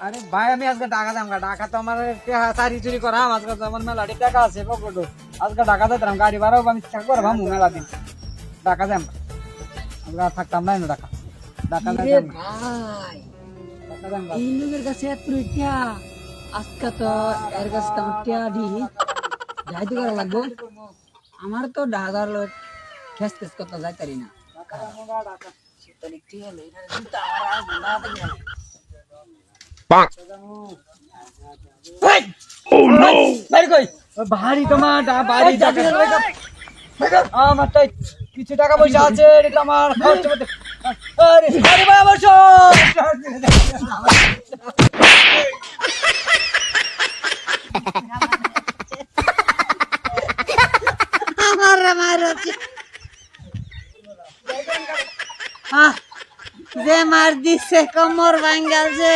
আরে ভাই আমি আজকে টাকা দাম টাকা তো আমার চারি চুরি করা আজকে যেমন মেলাটি টাকা আছে পকেটে আজকে টাকা দিতাম গাড়ি ভাড়াও আমি থাকবো ভাবু মেলা দিন টাকা দাম আজকে আর থাকতাম না টাকা টাকা রে দাম ভাই টাকা দাম এই লোকের কাছে এত টিয়া আজকে তো এর কাছে তো আমার টিয়া দি যাইতে করা লাগবো আমার তো ঢাকার লোক খেস খেস করতে যাইতারি না শীতকালে টিয়া লই না জুতা আমার আর না থাকে বাড়ি কই ভারী তোমার বাড়ি টাকা আমার তাই কিছু টাকা পয়সা আছে এটা আমার খরচ করতে আরে আরে ভাই আমার আমার মারছে যে মার দিছে কোমর ভাঙ্গাল যে